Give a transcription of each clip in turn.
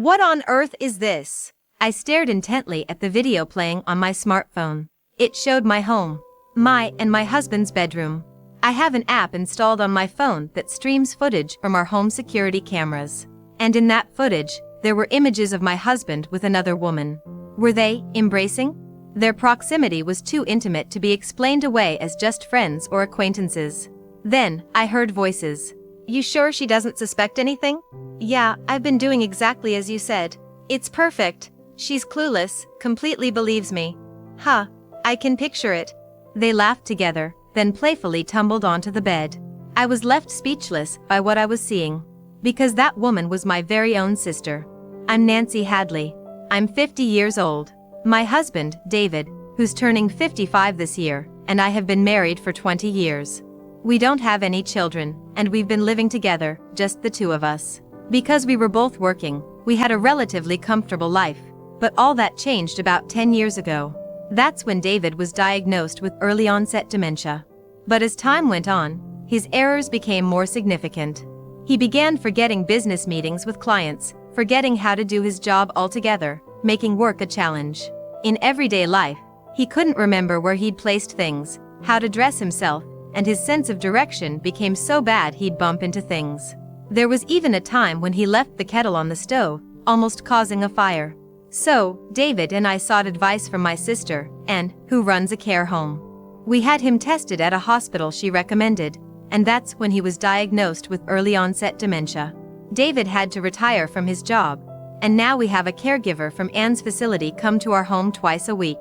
What on earth is this? I stared intently at the video playing on my smartphone. It showed my home. My and my husband's bedroom. I have an app installed on my phone that streams footage from our home security cameras. And in that footage, there were images of my husband with another woman. Were they embracing? Their proximity was too intimate to be explained away as just friends or acquaintances. Then, I heard voices. You sure she doesn't suspect anything? Yeah, I've been doing exactly as you said. It's perfect. She's clueless, completely believes me. Huh, I can picture it. They laughed together, then playfully tumbled onto the bed. I was left speechless by what I was seeing. Because that woman was my very own sister. I'm Nancy Hadley. I'm 50 years old. My husband, David, who's turning 55 this year, and I have been married for 20 years. We don't have any children, and we've been living together, just the two of us. Because we were both working, we had a relatively comfortable life, but all that changed about 10 years ago. That's when David was diagnosed with early onset dementia. But as time went on, his errors became more significant. He began forgetting business meetings with clients, forgetting how to do his job altogether, making work a challenge. In everyday life, he couldn't remember where he'd placed things, how to dress himself, and his sense of direction became so bad he'd bump into things. There was even a time when he left the kettle on the stove, almost causing a fire. So, David and I sought advice from my sister, Anne, who runs a care home. We had him tested at a hospital she recommended, and that's when he was diagnosed with early onset dementia. David had to retire from his job, and now we have a caregiver from Anne's facility come to our home twice a week.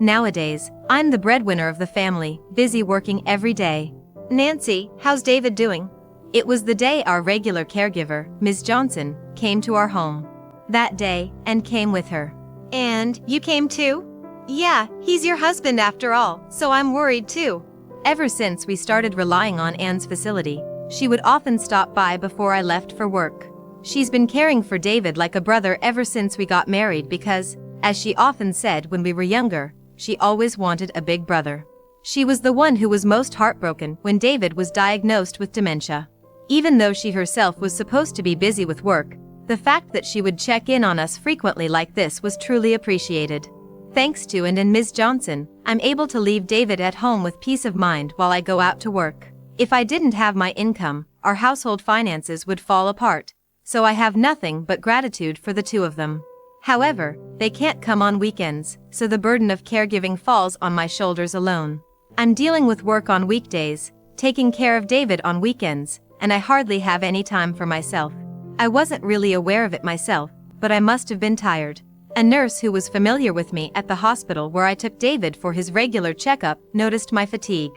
Nowadays, I'm the breadwinner of the family, busy working every day. Nancy, how's David doing? It was the day our regular caregiver, Ms. Johnson, came to our home. That day, Anne came with her. And you came too? Yeah, he's your husband after all, so I'm worried too. Ever since we started relying on Anne's facility, she would often stop by before I left for work. She's been caring for David like a brother ever since we got married because, as she often said when we were younger, she always wanted a big brother. She was the one who was most heartbroken when David was diagnosed with dementia. Even though she herself was supposed to be busy with work, the fact that she would check in on us frequently like this was truly appreciated. Thanks to Anne and Ms. Johnson, I'm able to leave David at home with peace of mind while I go out to work. If I didn't have my income, our household finances would fall apart, so I have nothing but gratitude for the two of them. However, they can't come on weekends, so the burden of caregiving falls on my shoulders alone. I'm dealing with work on weekdays, taking care of David on weekends, and I hardly have any time for myself. I wasn't really aware of it myself, but I must have been tired. A nurse who was familiar with me at the hospital where I took David for his regular checkup noticed my fatigue.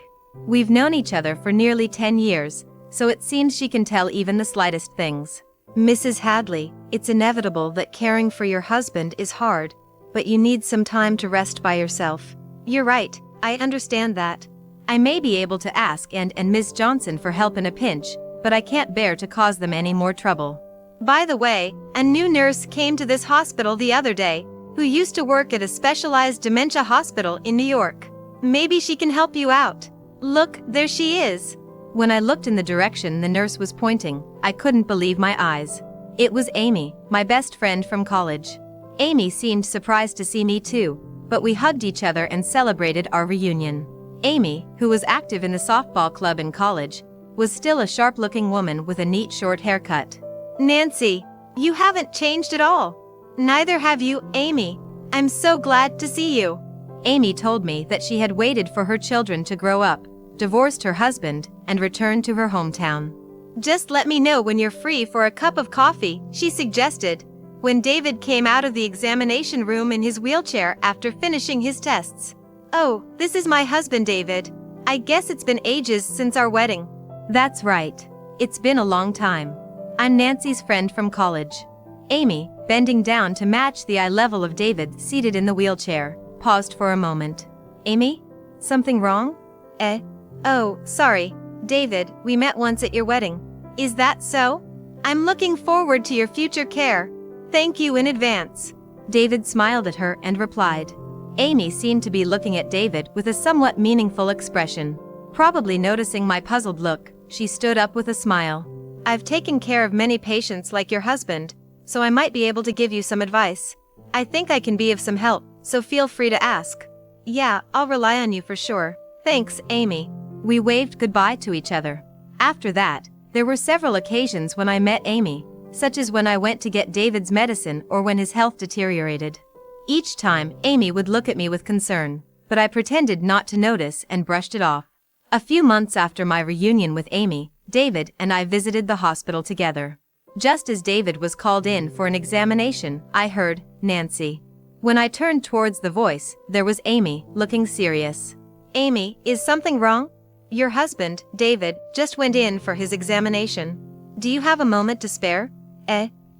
We've known each other for nearly 10 years, so it seems she can tell even the slightest things. Mrs. Hadley, it's inevitable that caring for your husband is hard, but you need some time to rest by yourself. You're right, I understand that. I may be able to ask Anne and Ms. Johnson for help in a pinch, but I can't bear to cause them any more trouble. By the way, a new nurse came to this hospital the other day, who used to work at a specialized dementia hospital in New York. Maybe she can help you out. Look, there she is. When I looked in the direction the nurse was pointing, I couldn't believe my eyes. It was Amy, my best friend from college. Amy seemed surprised to see me too, but we hugged each other and celebrated our reunion. Amy, who was active in the softball club in college, was still a sharp-looking woman with a neat short haircut. Nancy, you haven't changed at all. Neither have you, Amy. I'm so glad to see you. Amy told me that she had waited for her children to grow up, divorced her husband, and returned to her hometown. Just let me know when you're free for a cup of coffee, she suggested, when David came out of the examination room in his wheelchair after finishing his tests. Oh, this is my husband, David. I guess it's been ages since our wedding. That's right. It's been a long time. I'm Nancy's friend from college. Amy, bending down to match the eye level of David seated in the wheelchair, paused for a moment. Amy? Something wrong? Oh, sorry. David, we met once at your wedding. Is that so? I'm looking forward to your future care. Thank you in advance. David smiled at her and replied. Amy seemed to be looking at David with a somewhat meaningful expression. Probably noticing my puzzled look, she stood up with a smile. I've taken care of many patients like your husband, so I might be able to give you some advice. I think I can be of some help, so feel free to ask. Yeah, I'll rely on you for sure. Thanks, Amy. We waved goodbye to each other. After that, there were several occasions when I met Amy, such as when I went to get David's medicine or when his health deteriorated. Each time, Amy would look at me with concern, but I pretended not to notice and brushed it off. A few months after my reunion with Amy, David and I visited the hospital together. Just as David was called in for an examination, I heard, "Nancy." When I turned towards the voice, there was Amy, looking serious. Amy, is something wrong? Your husband, David, just went in for his examination. Do you have a moment to spare?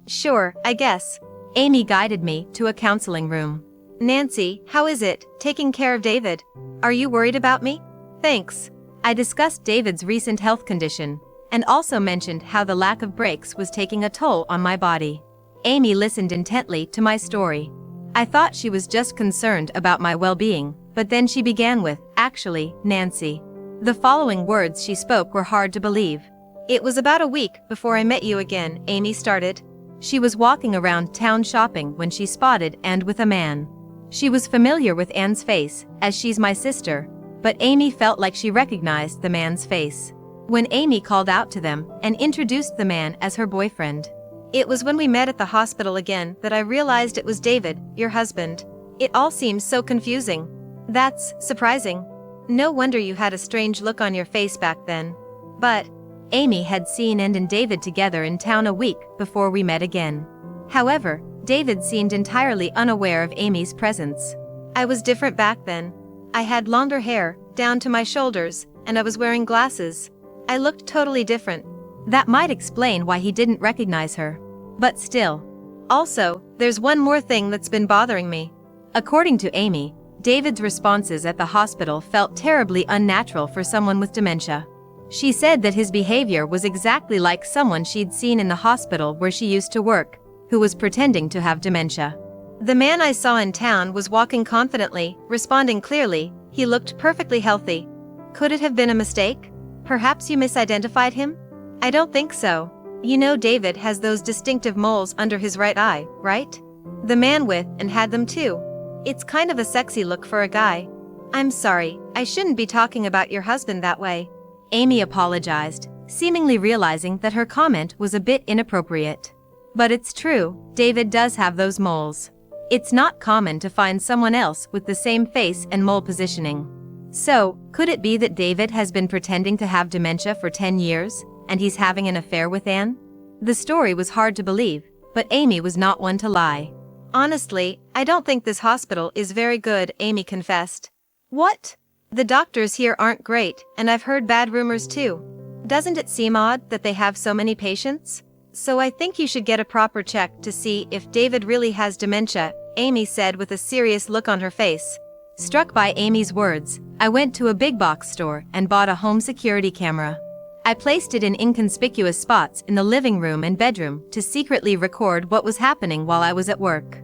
Sure, I guess. Amy guided me to a counseling room. Nancy, how is it, taking care of David? Are you worried about me? Thanks. I discussed David's recent health condition, and also mentioned how the lack of breaks was taking a toll on my body. Amy listened intently to my story. I thought she was just concerned about my well-being, but then she began with, "Actually, Nancy." The following words she spoke were hard to believe. It was about a week before I met you again, Amy started. She was walking around town shopping when she spotted Anne with a man. She was familiar with Anne's face, as she's my sister, but Amy felt like she recognized the man's face. When Amy called out to them and introduced the man as her boyfriend. It was when we met at the hospital again that I realized it was David, your husband. It all seems so confusing. That's surprising. No wonder you had a strange look on your face back then. But Amy had seen Anne and David together in town a week before we met again. However, David seemed entirely unaware of Amy's presence. I was different back then. I had longer hair, down to my shoulders, and I was wearing glasses. I looked totally different. That might explain why he didn't recognize her. But still. Also, there's one more thing that's been bothering me. According to Amy, David's responses at the hospital felt terribly unnatural for someone with dementia. She said that his behavior was exactly like someone she'd seen in the hospital where she used to work, who was pretending to have dementia. The man I saw in town was walking confidently, responding clearly. He looked perfectly healthy. Could it have been a mistake? Perhaps you misidentified him? I don't think so. You know David has those distinctive moles under his right eye, right? The man with and had them too. It's kind of a sexy look for a guy. I'm sorry, I shouldn't be talking about your husband that way. Amy apologized, seemingly realizing that her comment was a bit inappropriate. But it's true, David does have those moles. It's not common to find someone else with the same face and mole positioning. So, could it be that David has been pretending to have dementia for 10 years, and he's having an affair with Anne? The story was hard to believe, but Amy was not one to lie. Honestly, I don't think this hospital is very good, Amy confessed. What? The doctors here aren't great, and I've heard bad rumors too. Doesn't it seem odd that they have so many patients? So I think you should get a proper check to see if David really has dementia, Amy said with a serious look on her face. Struck by Amy's words, I went to a big box store and bought a home security camera. I placed it in inconspicuous spots in the living room and bedroom to secretly record what was happening while I was at work.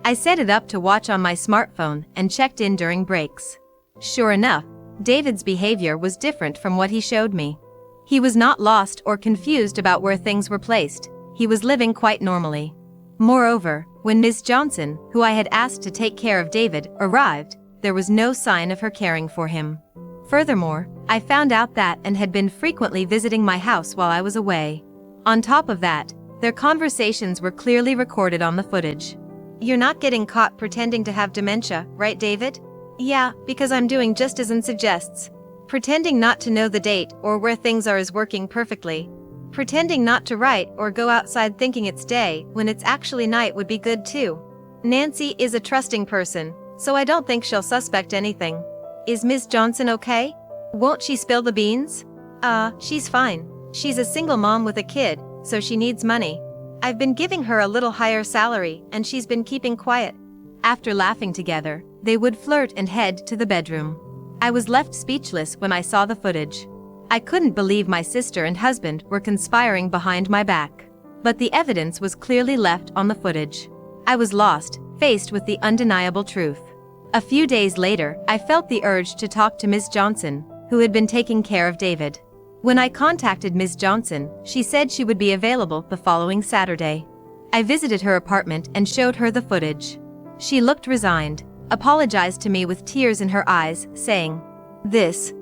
I set it up to watch on my smartphone and checked in during breaks. Sure enough, David's behavior was different from what he showed me. He was not lost or confused about where things were placed. He was living quite normally. Moreover, when Ms. Johnson, who I had asked to take care of David, arrived, there was no sign of her caring for him. Furthermore, I found out that Anne had been frequently visiting my house while I was away. On top of that, their conversations were clearly recorded on the footage. You're not getting caught pretending to have dementia, right, David? Yeah, because I'm doing just as Anne suggests. Pretending not to know the date or where things are is working perfectly. Pretending not to write or go outside thinking it's day when it's actually night would be good too. Nancy is a trusting person, so I don't think she'll suspect anything. Is Ms. Johnson okay? Won't she spill the beans? She's fine. She's a single mom with a kid, so she needs money. I've been giving her a little higher salary and she's been keeping quiet. After laughing together, they would flirt and head to the bedroom. I was left speechless when I saw the footage. I couldn't believe my sister and husband were conspiring behind my back. But the evidence was clearly left on the footage. I was lost, faced with the undeniable truth. A few days later, I felt the urge to talk to Ms. Johnson, who had been taking care of David. When I contacted Ms. Johnson, she said she would be available the following Saturday. I visited her apartment and showed her the footage. She looked resigned, apologized to me with tears in her eyes, saying,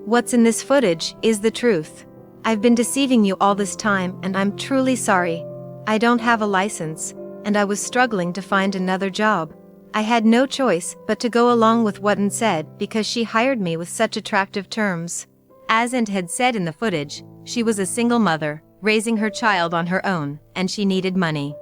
"What's in this footage, is the truth. I've been deceiving you all this time and I'm truly sorry. I don't have a license, and I was struggling to find another job. I had no choice but to go along with what Aunt said because she hired me with such attractive terms." As Aunt had said in the footage, she was a single mother, raising her child on her own, and she needed money.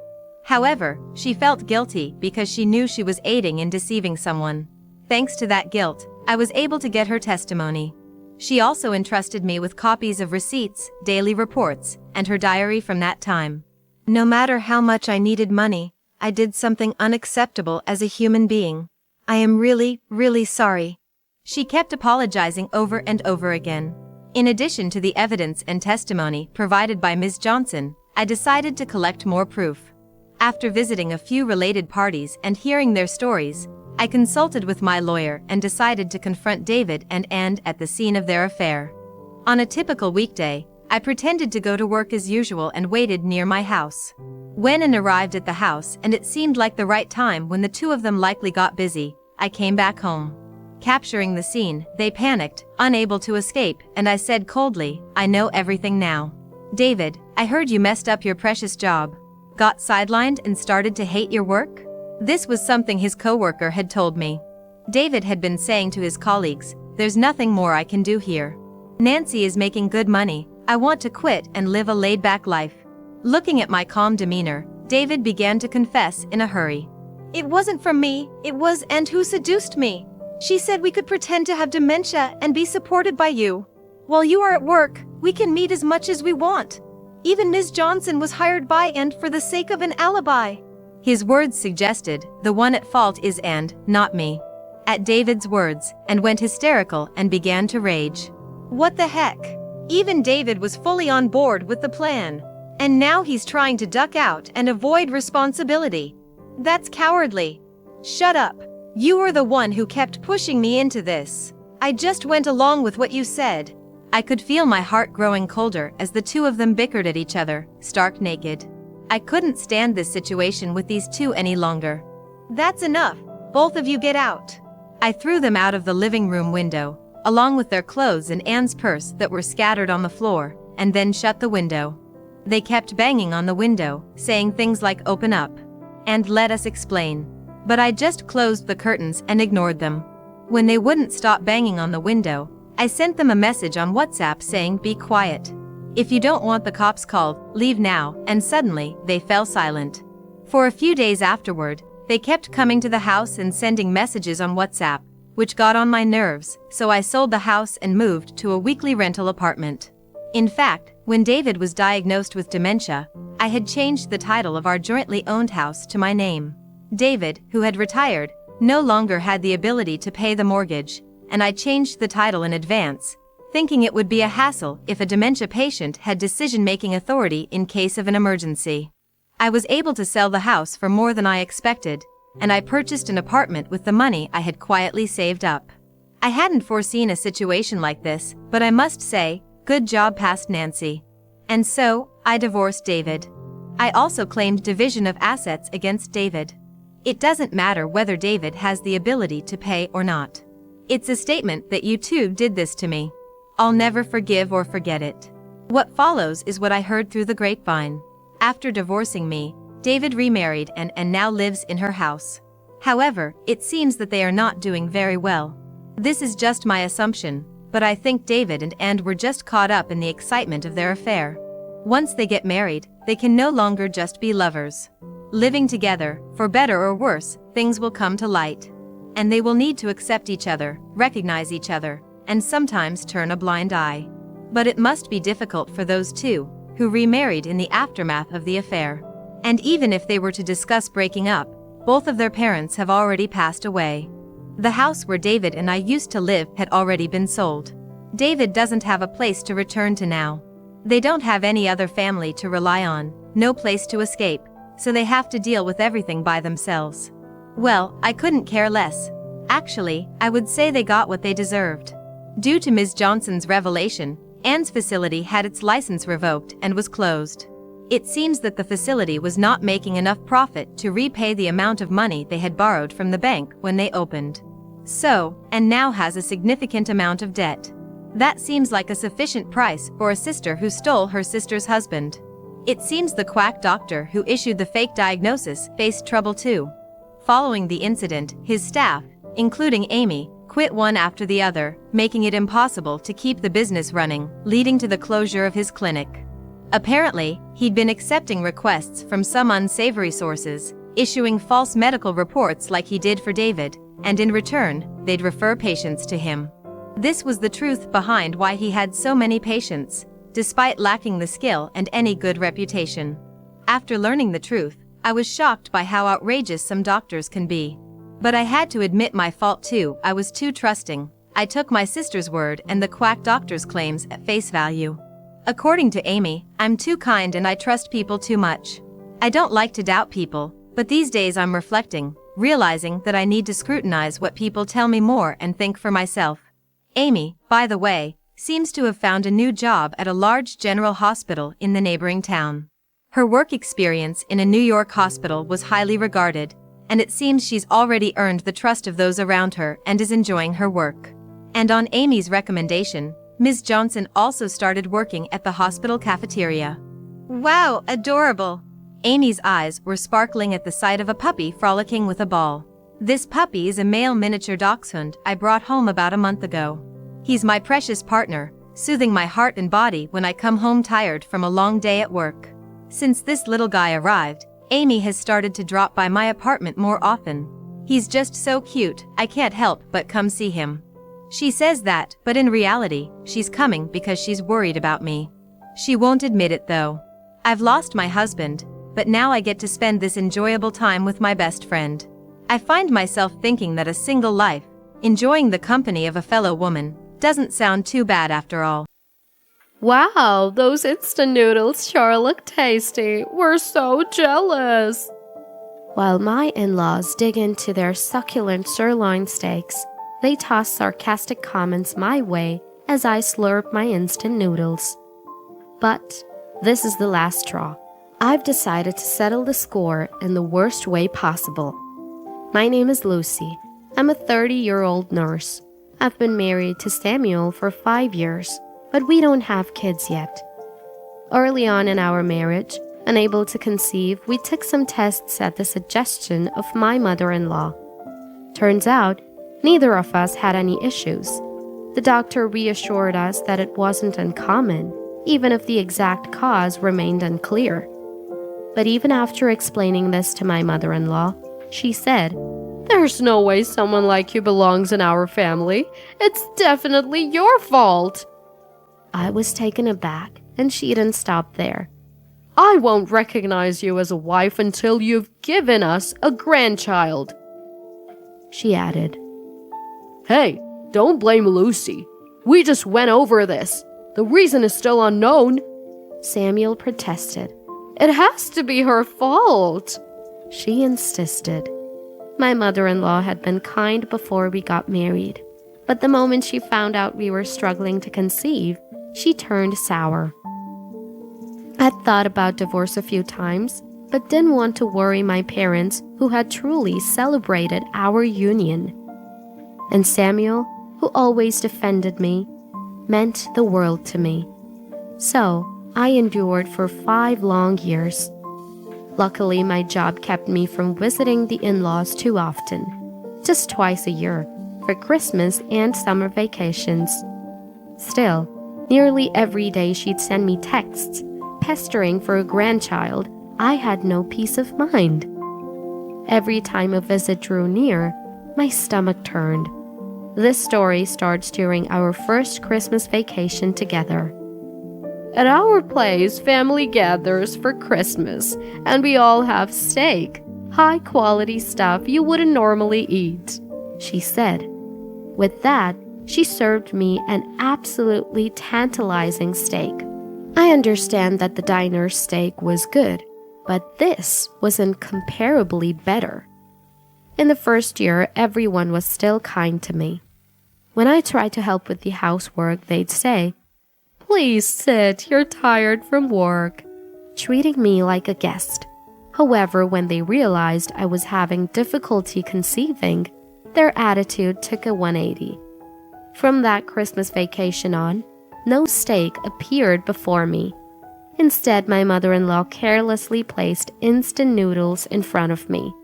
However, she felt guilty because she knew she was aiding in deceiving someone. Thanks to that guilt, I was able to get her testimony. She also entrusted me with copies of receipts, daily reports, and her diary from that time. No matter how much I needed money, I did something unacceptable as a human being. I am really, really sorry. She kept apologizing over and over again. In addition to the evidence and testimony provided by Ms. Johnson, I decided to collect more proof. After visiting a few related parties and hearing their stories, I consulted with my lawyer and decided to confront David and Ann at the scene of their affair. On a typical weekday, I pretended to go to work as usual and waited near my house. When Ann arrived at the house and it seemed like the right time when the two of them likely got busy, I came back home. Capturing the scene, they panicked, unable to escape, and I said coldly, "I know everything now. David, I heard you messed up your precious job. Got sidelined and started to hate your work?" This was something his coworker had told me. David had been saying to his colleagues, "There's nothing more I can do here. Nancy is making good money, I want to quit and live a laid-back life." Looking at my calm demeanor, David began to confess in a hurry. "It wasn't from me, it was Aunt who seduced me. She said we could pretend to have dementia and be supported by you. While you are at work, we can meet as much as we want. Even Ms. Johnson was hired by Aunt for the sake of an alibi." His words suggested the one at fault is Aunt, not me. At David's words, Ann went hysterical and began to rage. What the heck? Even David was fully on board with the plan. And now he's trying to duck out and avoid responsibility. That's cowardly. Shut up. You were the one who kept pushing me into this. I just went along with what you said. I could feel my heart growing colder as the two of them bickered at each other, stark naked. I couldn't stand this situation with these two any longer. That's enough. Both of you get out. I threw them out of the living room window, along with their clothes and Ann's purse that were scattered on the floor, and then shut the window. They kept banging on the window, saying things like "open up" and "let us explain." But I just closed the curtains and ignored them. When they wouldn't stop banging on the window, I sent them a message on WhatsApp saying, "Be quiet. If you don't want the cops called, leave now," and suddenly, they fell silent. For a few days afterward, they kept coming to the house and sending messages on WhatsApp, which got on my nerves, so I sold the house and moved to a weekly rental apartment. In fact, when David was diagnosed with dementia, I had changed the title of our jointly owned house to my name. David, who had retired, no longer had the ability to pay the mortgage, and I changed the title in advance, thinking it would be a hassle if a dementia patient had decision-making authority in case of an emergency. I was able to sell the house for more than I expected, and I purchased an apartment with the money I had quietly saved up. I hadn't foreseen a situation like this, but I must say, good job past Nancy. And so, I divorced David. I also claimed division of assets against David. It doesn't matter whether David has the ability to pay or not. It's a statement that you two did this to me. I'll never forgive or forget it. What follows is what I heard through the grapevine. After divorcing me, David remarried and now lives in her house. However, it seems that they are not doing very well. This is just my assumption, but I think David and Ann were just caught up in the excitement of their affair. Once they get married, they can no longer just be lovers. Living together, for better or worse, things will come to light. And they will need to accept each other, recognize each other, and sometimes turn a blind eye. But it must be difficult for those two, who remarried in the aftermath of the affair. And even if they were to discuss breaking up, both of their parents have already passed away. The house where David and I used to live had already been sold. David doesn't have a place to return to now. They don't have any other family to rely on, no place to escape, so they have to deal with everything by themselves. Well, I couldn't care less. Actually, I would say they got what they deserved. Due to Ms. Johnson's revelation, Ann's facility had its license revoked and was closed. It seems that the facility was not making enough profit to repay the amount of money they had borrowed from the bank when they opened. And now has a significant amount of debt. That seems like a sufficient price for a sister who stole her sister's husband. It seems the quack doctor who issued the fake diagnosis faced trouble too. Following the incident, his staff, including Amy, quit one after the other, making it impossible to keep the business running, leading to the closure of his clinic. Apparently, he'd been accepting requests from some unsavory sources, issuing false medical reports like he did for David, and in return, they'd refer patients to him. This was the truth behind why he had so many patients, despite lacking the skill and any good reputation. After learning the truth, I was shocked by how outrageous some doctors can be. But I had to admit my fault too. I was too trusting. I took my sister's word and the quack doctor's claims at face value. According to Amy, I'm too kind and I trust people too much. I don't like to doubt people, but these days I'm reflecting, realizing that I need to scrutinize what people tell me more and think for myself. Amy, by the way, seems to have found a new job at a large general hospital in the neighboring town. Her work experience in a New York hospital was highly regarded, and it seems she's already earned the trust of those around her and is enjoying her work. And on Amy's recommendation, Ms. Johnson also started working at the hospital cafeteria. Wow, adorable! Amy's eyes were sparkling at the sight of a puppy frolicking with a ball. This puppy is a male miniature dachshund I brought home about a month ago. He's my precious partner, soothing my heart and body when I come home tired from a long day at work. Since this little guy arrived, Amy has started to drop by my apartment more often. He's just so cute, I can't help but come see him. She says that, but in reality, she's coming because she's worried about me. She won't admit it though. I've lost my husband, but now I get to spend this enjoyable time with my best friend. I find myself thinking that a single life, enjoying the company of a fellow woman, doesn't sound too bad after all. Wow, those instant noodles sure look tasty. We're so jealous. While my in-laws dig into their succulent sirloin steaks, they toss sarcastic comments my way as I slurp my instant noodles. But this is the last straw. I've decided to settle the score in the worst way possible. My name is Lucy. I'm a 30-year-old nurse. I've been married to Samuel for 5 years, but we don't have kids yet. Early on in our marriage, unable to conceive, we took some tests at the suggestion of my mother-in-law. Turns out, neither of us had any issues. The doctor reassured us that it wasn't uncommon, even if the exact cause remained unclear. But even after explaining this to my mother-in-law, she said, "There's no way someone like you belongs in our family. It's definitely your fault." I was taken aback, and she didn't stop there. "I won't recognize you as a wife until you've given us a grandchild," she added. "Hey, don't blame Lucy. We just went over this. The reason is still unknown," Samuel protested. "It has to be her fault," she insisted. My mother-in-law had been kind before we got married, but the moment she found out we were struggling to conceive, she turned sour. I'd thought about divorce a few times, but didn't want to worry my parents who had truly celebrated our union. And Samuel, who always defended me, meant the world to me. So I endured for 5 long years. Luckily, my job kept me from visiting the in-laws too often, just twice a year, for Christmas and summer vacations. Still, nearly every day she'd send me texts, pestering for a grandchild. I had no peace of mind. Every time a visit drew near, my stomach turned. This story starts during our first Christmas vacation together. At our place, family gathers for Christmas, and we all have steak, high-quality stuff you wouldn't normally eat, she said. With that, she served me an absolutely tantalizing steak. I understand that the diner's steak was good, but this was incomparably better. In the first year, everyone was still kind to me. When I tried to help with the housework, they'd say, "Please sit, you're tired from work." treating me like a guest. However, when they realized I was having difficulty conceiving, their attitude took a 180. From that Christmas vacation on, no steak appeared before me. Instead, my mother-in-law carelessly placed instant noodles in front of me.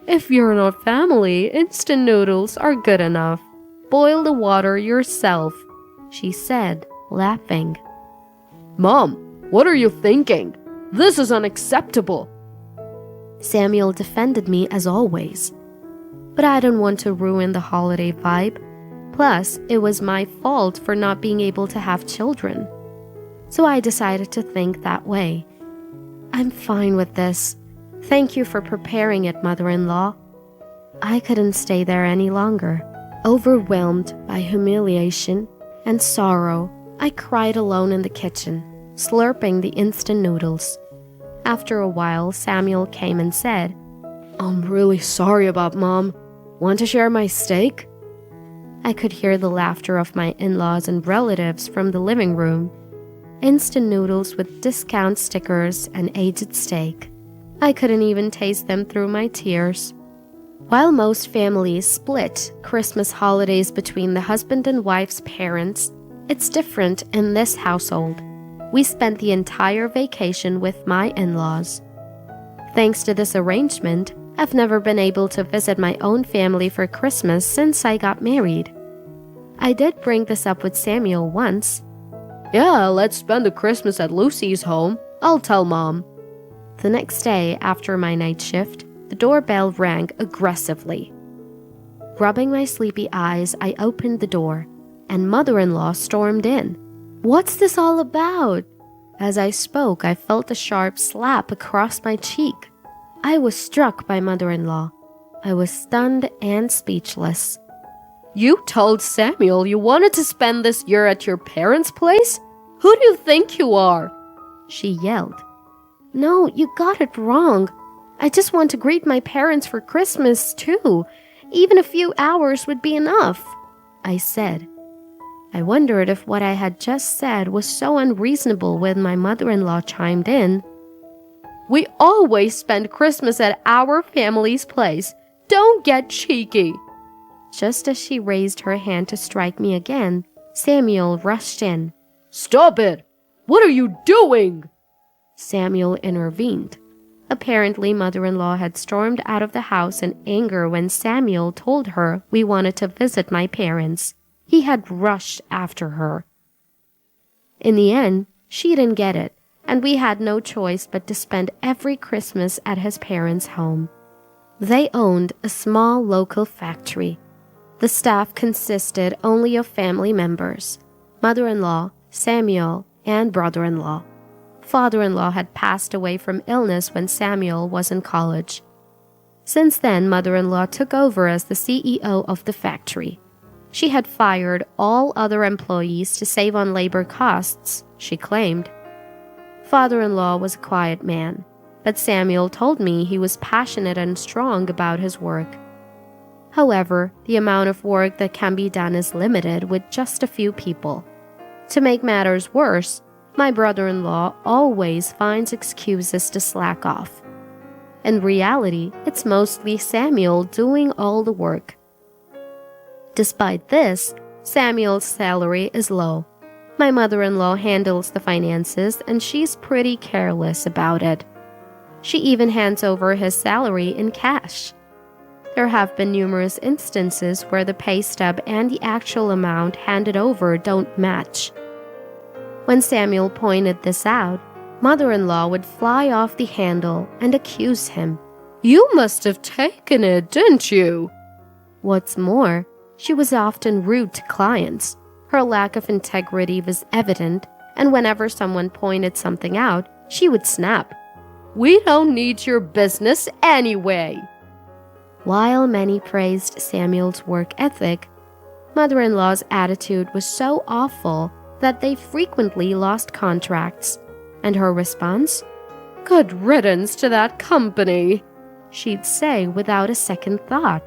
"If you're not family, instant noodles are good enough. Boil the water yourself," she said, laughing. "Mom, what are you thinking? This is unacceptable." Samuel defended me as always. But I didn't want to ruin the holiday vibe. Plus, it was my fault for not being able to have children. So I decided to think that way. "I'm fine with this. Thank you for preparing it, mother-in-law." I couldn't stay there any longer. Overwhelmed by humiliation and sorrow, I cried alone in the kitchen, slurping the instant noodles. After a while, Samuel came and said, "I'm really sorry about Mom. Want to share my steak?" I could hear the laughter of my in-laws and relatives from the living room. Instant noodles with discount stickers and aged steak. I couldn't even taste them through my tears. While most families split Christmas holidays between the husband and wife's parents, it's different in this household. We spent the entire vacation with my in-laws. Thanks to this arrangement, I've never been able to visit my own family for Christmas since I got married. I did bring this up with Samuel once. "Yeah, let's spend the Christmas at Lucy's home. I'll tell Mom." The next day, after my night shift, the doorbell rang aggressively. Rubbing my sleepy eyes, I opened the door, and mother-in-law stormed in. "What's this all about?" As I spoke, I felt a sharp slap across my cheek. I was struck by mother-in-law. I was stunned and speechless. "You told Samuel you wanted to spend this year at your parents' place? Who do you think you are?" she yelled. "No, you got it wrong. I just want to greet my parents for Christmas, too. Even a few hours would be enough," I said. I wondered if what I had just said was so unreasonable when my mother-in-law chimed in. "We always spend Christmas at our family's place. Don't get cheeky." Just as she raised her hand to strike me again, Samuel rushed in. "Stop it! What are you doing?" Samuel intervened. Apparently, mother-in-law had stormed out of the house in anger when Samuel told her we wanted to visit my parents. He had rushed after her. In the end, she didn't get it, and we had no choice but to spend every Christmas at his parents' home. They owned a small local factory. The staff consisted only of family members, mother-in-law, Samuel, and brother-in-law. Father-in-law had passed away from illness when Samuel was in college. Since then, mother-in-law took over as the CEO of the factory. She had fired all other employees to save on labor costs, she claimed. Father-in-law was a quiet man, but Samuel told me he was passionate and strong about his work. However, the amount of work that can be done is limited with just a few people. To make matters worse, my brother-in-law always finds excuses to slack off. In reality, it's mostly Samuel doing all the work. Despite this, Samuel's salary is low. My mother-in-law handles the finances and she's pretty careless about it. She even hands over his salary in cash. There have been numerous instances where the pay stub and the actual amount handed over don't match. When Samuel pointed this out, mother-in-law would fly off the handle and accuse him. "You must have taken it, didn't you?" What's more, she was often rude to clients. Her lack of integrity was evident, and whenever someone pointed something out, she would snap. "We don't need your business anyway." While many praised Samuel's work ethic, mother-in-law's attitude was so awful that they frequently lost contracts. And her response? "Good riddance to that company," she'd say without a second thought.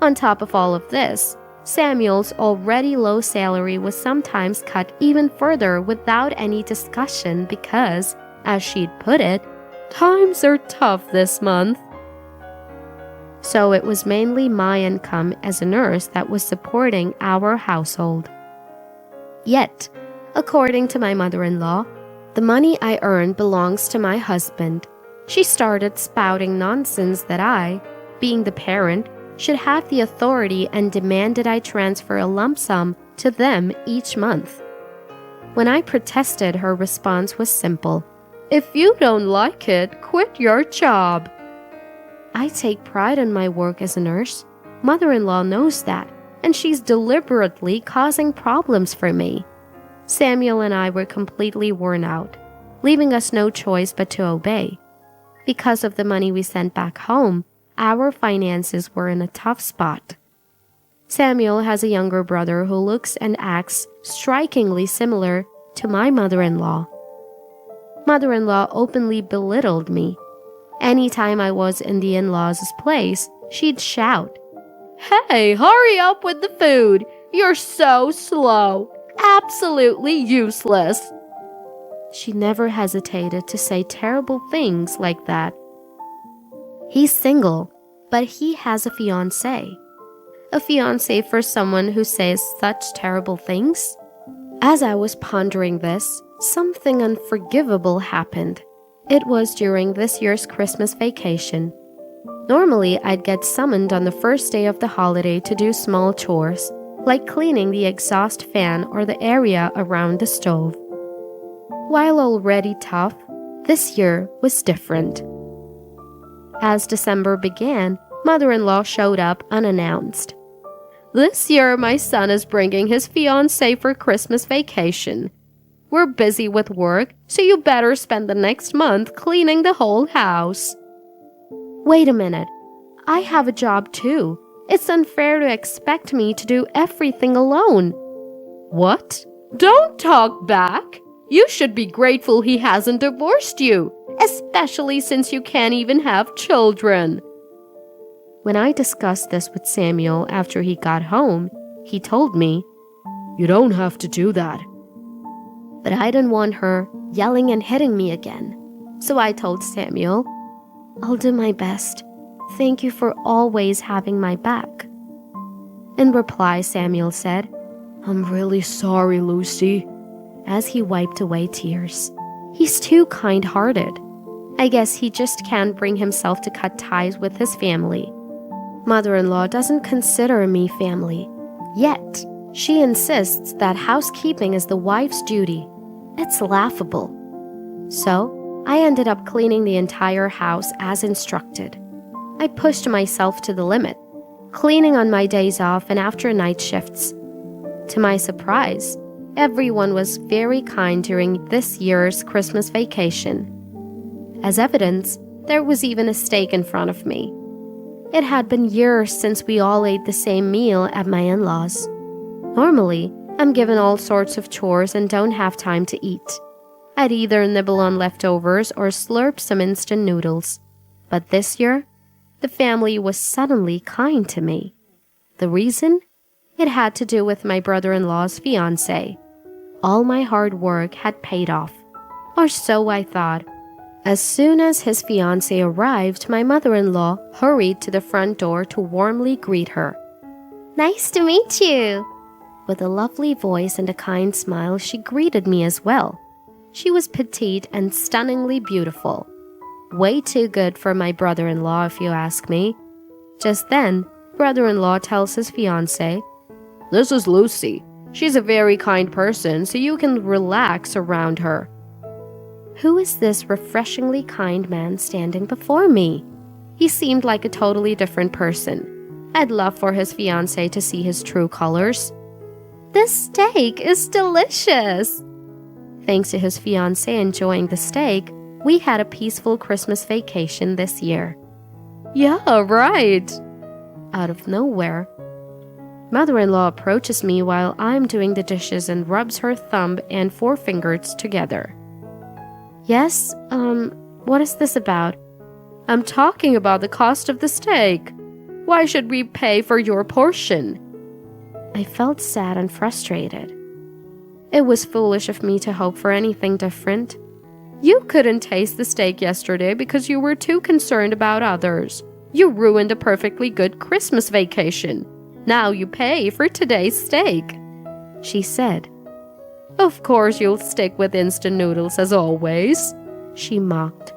On top of all of this, Samuel's already low salary was sometimes cut even further without any discussion because As she'd put it, times are tough this month. So it was mainly my income as a nurse that was supporting our household. Yet, according to my mother-in-law, the money I earned belongs to my husband. She started spouting nonsense that I, being the parent, should have the authority and demanded I transfer a lump sum to them each month. When I protested, her response was simple. If you don't like it, quit your job. I take pride in my work as a nurse. Mother-in-law knows that, and she's deliberately causing problems for me. Samuel and I were completely worn out, leaving us no choice but to obey. Because of the money we sent back home, our finances were in a tough spot. Samuel has a younger brother who looks and acts strikingly similar to my mother-in-law. Mother-in-law openly belittled me. Anytime I was in the in-laws' place, she'd shout, "Hey, hurry up with the food! You're so slow! Absolutely useless!" She never hesitated to say terrible things like that. He's single, but he has a fiancé. A fiancé for someone who says such terrible things? As I was pondering this, something unforgivable happened. It was during this year's Christmas vacation. Normally, I'd get summoned on the first day of the holiday to do small chores, like cleaning the exhaust fan or the area around the stove. While already tough, this year was different. As December began, mother-in-law showed up unannounced. This year, my son is bringing his fiancée for Christmas vacation. We're busy with work, so you better spend the next month cleaning the whole house. Wait a minute. I have a job too. It's unfair to expect me to do everything alone. What? Don't talk back. You should be grateful he hasn't divorced you, especially since you can't even have children. When I discussed this with Samuel after he got home, he told me, "You don't have to do that." But I didn't want her yelling and hitting me again. So I told Samuel, "I'll do my best. Thank you for always having my back." In reply, Samuel said, "I'm really sorry, Lucy," as he wiped away tears. He's too kind-hearted. I guess he just can't bring himself to cut ties with his family. Mother-in-law doesn't consider me family. Yet, she insists that housekeeping is the wife's duty. It's laughable. So, I ended up cleaning the entire house as instructed. I pushed myself to the limit, cleaning on my days off and after night shifts. To my surprise, everyone was very kind during this year's Christmas vacation. As evidence, there was even a steak in front of me. It had been years since we all ate the same meal at my in-laws. Normally, I'm given all sorts of chores and don't have time to eat. I'd either nibble on leftovers or slurp some instant noodles. But this year, the family was suddenly kind to me. The reason? It had to do with my brother-in-law's fiancé. All my hard work had paid off. Or so I thought. As soon as his fiancé arrived, my mother-in-law hurried to the front door to warmly greet her. "Nice to meet you." With a lovely voice and a kind smile, she greeted me as well. She was petite and stunningly beautiful. Way too good for my brother-in-law, if you ask me. Just then, brother-in-law tells his fiancé, "This is Lucy. She's a very kind person, so you can relax around her." Who is this refreshingly kind man standing before me? He seemed like a totally different person. I'd love for his fiancé to see his true colors. "This steak is delicious." Thanks to his fiancé enjoying the steak, we had a peaceful Christmas vacation this year. "Yeah, right." Out of nowhere, mother-in-law approaches me while I'm doing the dishes and rubs her thumb and forefingers together. "Yes, what is this about?" "I'm talking about the cost of the steak. Why should we pay for your portion?" I felt sad and frustrated. It was foolish of me to hope for anything different. You couldn't taste the steak yesterday because you were too concerned about others. You ruined a perfectly good Christmas vacation. Now you pay for today's steak," she said. "Of course you'll stick with instant noodles as always," she mocked.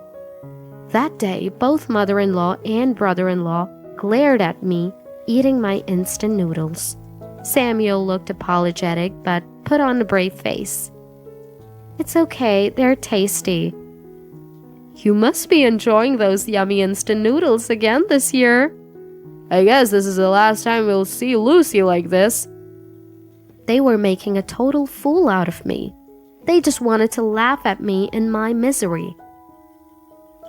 That day, both mother-in-law and brother-in-law glared at me eating my instant noodles. Samuel looked apologetic but put on a brave face. "It's okay, they're tasty." "You must be enjoying those yummy instant noodles again this year." "I guess this is the last time we'll see Lucy like this." They were making a total fool out of me. They just wanted to laugh at me in my misery.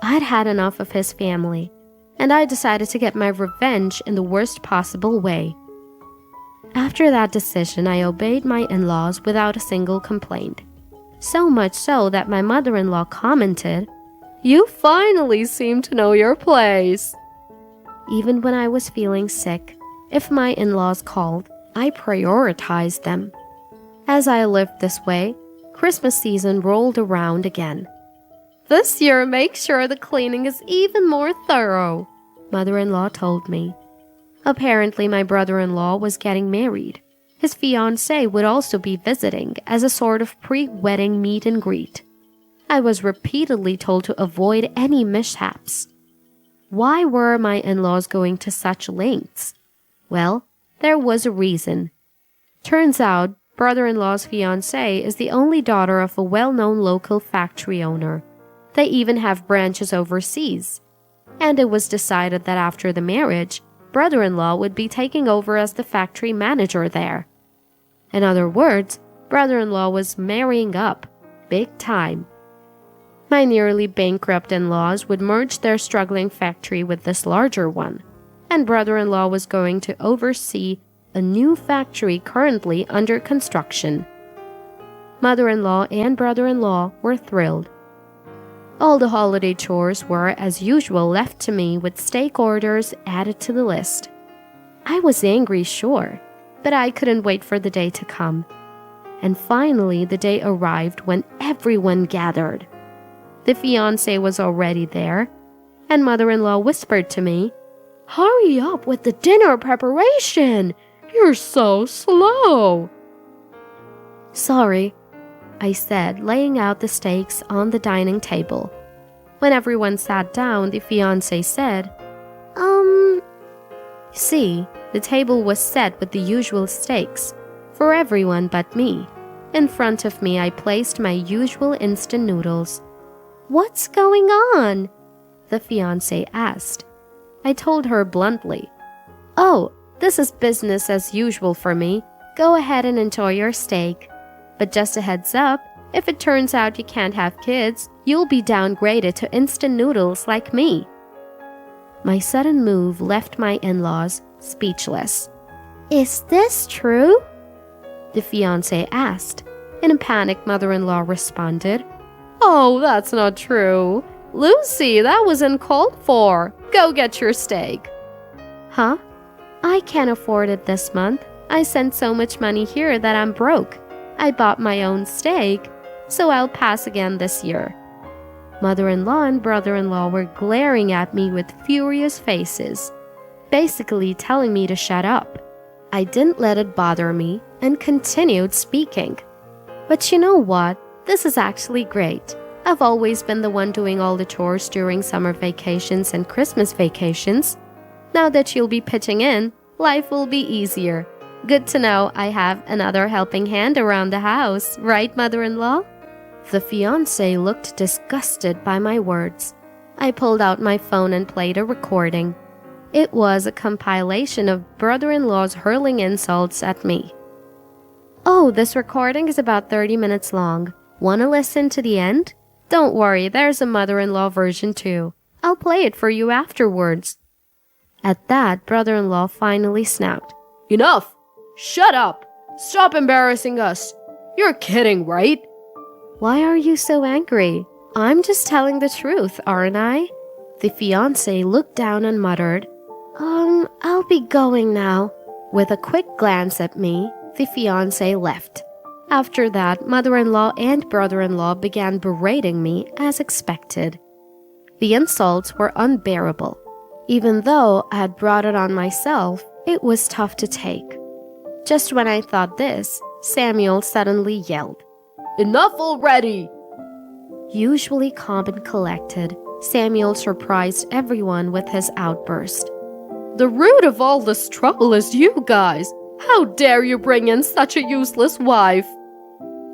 I'd had enough of his family, and I decided to get my revenge in the worst possible way. After that decision, I obeyed my in-laws without a single complaint. So much so that my mother-in-law commented, "You finally seem to know your place." Even when I was feeling sick, if my in-laws called, I prioritized them. As I lived this way, Christmas season rolled around again. "This year, make sure the cleaning is even more thorough," mother-in-law told me. Apparently, my brother-in-law was getting married. His fiancée would also be visiting as a sort of pre-wedding meet and greet. I was repeatedly told to avoid any mishaps. Why were my in-laws going to such lengths? Well, there was a reason. Turns out, brother-in-law's fiancée is the only daughter of a well-known local factory owner. They even have branches overseas. And it was decided that after the marriage, brother-in-law would be taking over as the factory manager there. In other words, brother-in-law was marrying up, big time. My nearly bankrupt in-laws would merge their struggling factory with this larger one, and brother-in-law was going to oversee a new factory currently under construction. Mother-in-law and brother-in-law were thrilled. All the holiday chores were, as usual, left to me with steak orders added to the list. I was angry, sure, but I couldn't wait for the day to come. And finally, the day arrived when everyone gathered. The fiancé was already there, and mother-in-law whispered to me, "Hurry up with the dinner preparation! You're so slow!" "Sorry," I said, laying out the steaks on the dining table. When everyone sat down, the fiancé said, See, the table was set with the usual steaks, for everyone but me. In front of me, I placed my usual instant noodles. "What's going on?" the fiancé asked. I told her bluntly, "Oh, this is business as usual for me. Go ahead and enjoy your steak. But just a heads up, if it turns out you can't have kids, you'll be downgraded to instant noodles like me." My sudden move left my in-laws speechless. "Is this true?" the fiancé asked. In a panic, mother-in-law responded, "Oh, that's not true. Lucy, that was uncalled for. Go get your steak." "Huh? I can't afford it this month. I sent so much money here that I'm broke. I bought my own steak, so I'll pass again this year." Mother-in-law and brother-in-law were glaring at me with furious faces, basically telling me to shut up. I didn't let it bother me and continued speaking. "But you know what? This is actually great. I've always been the one doing all the chores during summer vacations and Christmas vacations. Now that you'll be pitching in, life will be easier. Good to know I have another helping hand around the house, right, mother-in-law?" The fiancé looked disgusted by my words. I pulled out my phone and played a recording. It was a compilation of brother-in-laws hurling insults at me. "Oh, this recording is about 30 minutes long. Wanna listen to the end? Don't worry, there's a mother-in-law version too. I'll play it for you afterwards." At that, brother-in-law finally snapped, "Enough! Shut up! Stop embarrassing us! You're kidding, right?" "Why are you so angry? I'm just telling the truth, aren't I?" The fiancé looked down and muttered, I'll be going now." With a quick glance at me, the fiancé left. After that, mother-in-law and brother-in-law began berating me as expected. The insults were unbearable. Even though I had brought it on myself, it was tough to take. Just when I thought this, Samuel suddenly yelled, "Enough already!" Usually calm and collected, Samuel surprised everyone with his outburst. "The root of all this trouble is you guys. How dare you bring in such a useless wife?"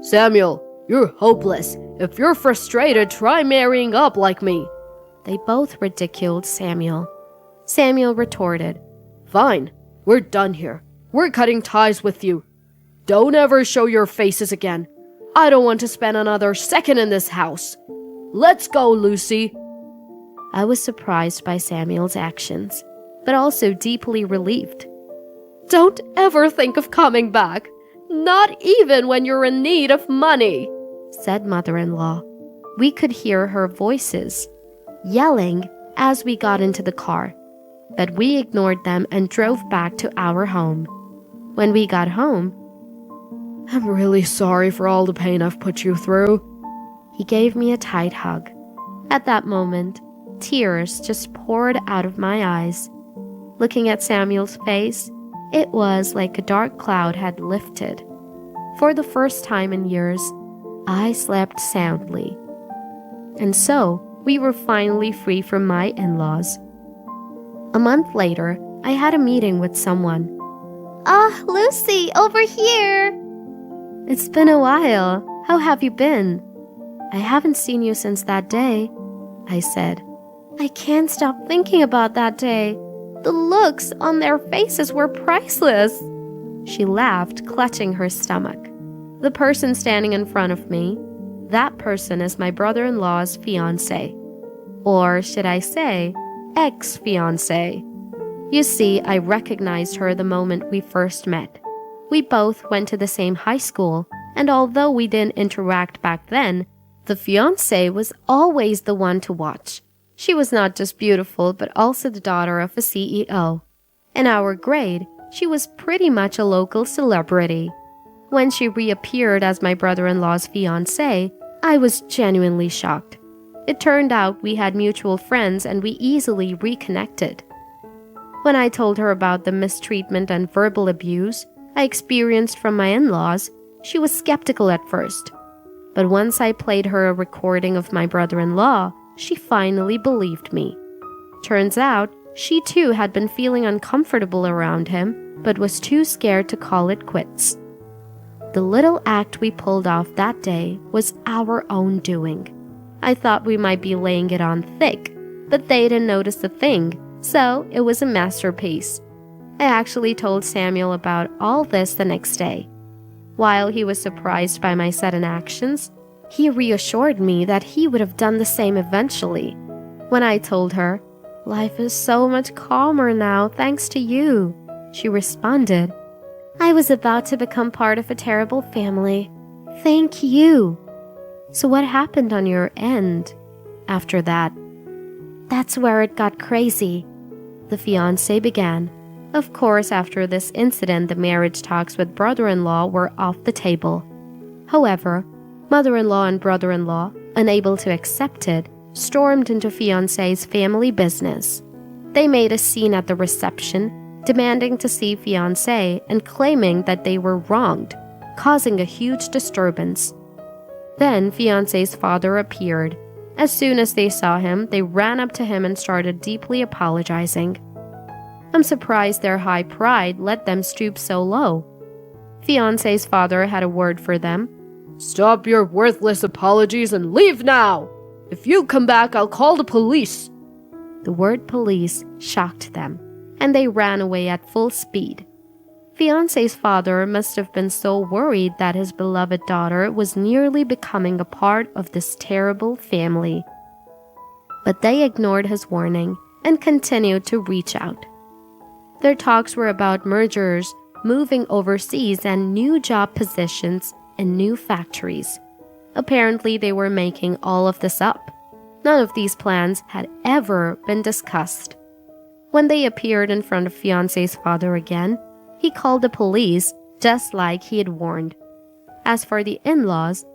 "Samuel, you're hopeless. If you're frustrated, try marrying up like me." They both ridiculed Samuel. Samuel retorted, "Fine, we're done here. We're cutting ties with you. Don't ever show your faces again. I don't want to spend another second in this house. Let's go, Lucy." I was surprised by Samuel's actions, but also deeply relieved. "Don't ever think of coming back, not even when you're in need of money," said mother-in-law. We could hear her voices, yelling as we got into the car, but we ignored them and drove back to our home. When we got home, "I'm really sorry for all the pain I've put you through." He gave me a tight hug. At that moment, tears just poured out of my eyes. Looking at Samuel's face, it was like a dark cloud had lifted. For the first time in years, I slept soundly. And so, we were finally free from my in-laws. A month later, I had a meeting with someone. Lucy, over here! "It's been a while. How have you been?" "I haven't seen you since that day," I said. I can't stop thinking about that day. The looks on their faces were priceless." She laughed, clutching her stomach. The person standing in front of me, that person is my brother-in-law's fiancé. Or should I say, ex-fiancé. You see, I recognized her the moment we first met. We both went to the same high school, and although we didn't interact back then, the fiancé was always the one to watch. She was not just beautiful, but also the daughter of a CEO. In our grade, she was pretty much a local celebrity. When she reappeared as my brother-in-law's fiancé, I was genuinely shocked. It turned out we had mutual friends and we easily reconnected. When I told her about the mistreatment and verbal abuse I experienced from my in-laws, she was skeptical at first. But once I played her a recording of my brother-in-law, she finally believed me. Turns out, she too had been feeling uncomfortable around him, but was too scared to call it quits. The little act we pulled off that day was our own doing. I thought we might be laying it on thick, but they didn't notice a thing, so it was a masterpiece. I actually told Samuel about all this the next day. While he was surprised by my sudden actions, he reassured me that he would have done the same eventually. When I told her, "Life is so much calmer now thanks to you," she responded, "I was about to become part of a terrible family. Thank you." "So what happened on your end after that?" "That's where it got crazy," the fiancé began. Of course, after this incident, the marriage talks with brother-in-law were off the table. However, mother-in-law and brother-in-law, unable to accept it, stormed into fiancé's family business. They made a scene at the reception, demanding to see fiancé and claiming that they were wronged, causing a huge disturbance. Then fiancé's father appeared. As soon as they saw him, they ran up to him and started deeply apologizing. I'm surprised their high pride let them stoop so low. Fiancé's father had a word for them. "Stop your worthless apologies and leave now! If you come back, I'll call the police." The word police shocked them, and they ran away at full speed. Fiancé's father must have been so worried that his beloved daughter was nearly becoming a part of this terrible family. But they ignored his warning and continued to reach out. Their talks were about mergers, moving overseas, and new job positions in new factories. Apparently, they were making all of this up. None of these plans had ever been discussed. When they appeared in front of fiancé's father again, he called the police just like he had warned. As for the in-laws,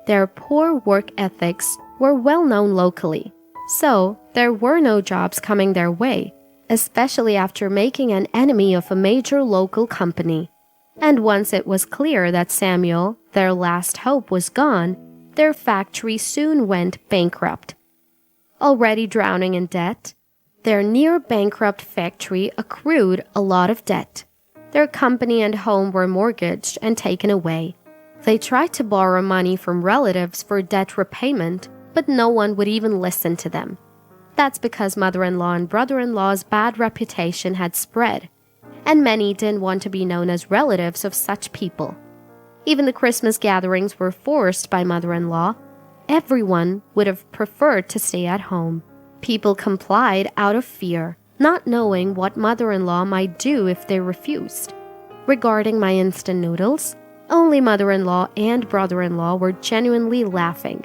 their poor work ethics were well known locally, so there were no jobs coming their way, especially after making an enemy of a major local company. And once it was clear that Samuel, their last hope, was gone, their factory soon went bankrupt. Already drowning in debt, their near-bankrupt factory accrued a lot of debt. Their company and home were mortgaged and taken away. They tried to borrow money from relatives for debt repayment, but no one would even listen to them. That's because mother-in-law and brother-in-law's bad reputation had spread, and many didn't want to be known as relatives of such people. Even the Christmas gatherings were forced by mother-in-law. Everyone would have preferred to stay at home. People complied out of fear, not knowing what mother-in-law might do if they refused. Regarding my instant noodles, only mother-in-law and brother-in-law were genuinely laughing.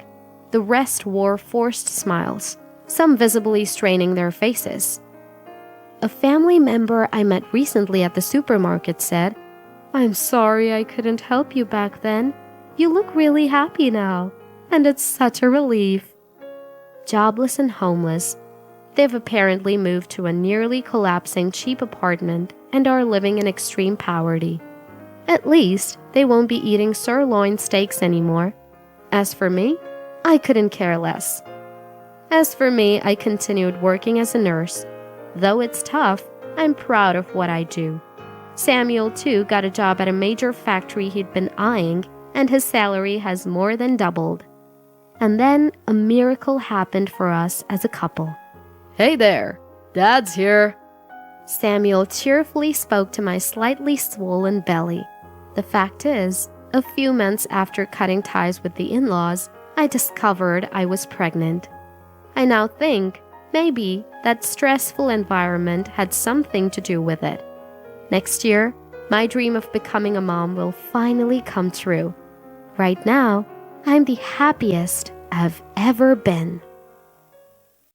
The rest wore forced smiles, some visibly straining their faces. A family member I met recently at the supermarket said, "I'm sorry I couldn't help you back then. You look really happy now, and it's such a relief." Jobless and homeless, they've apparently moved to a nearly collapsing cheap apartment and are living in extreme poverty. At least they won't be eating sirloin steaks anymore. As for me, I couldn't care less. As for me, I continued working as a nurse. Though it's tough, I'm proud of what I do. Samuel, too, got a job at a major factory he'd been eyeing, and his salary has more than doubled. And then a miracle happened for us as a couple. "Hey there, Dad's here." Samuel cheerfully spoke to my slightly swollen belly. The fact is, a few months after cutting ties with the in-laws, I discovered I was pregnant. I now think maybe that stressful environment had something to do with it. Next year, my dream of becoming a mom will finally come true. Right now, I'm the happiest I've ever been.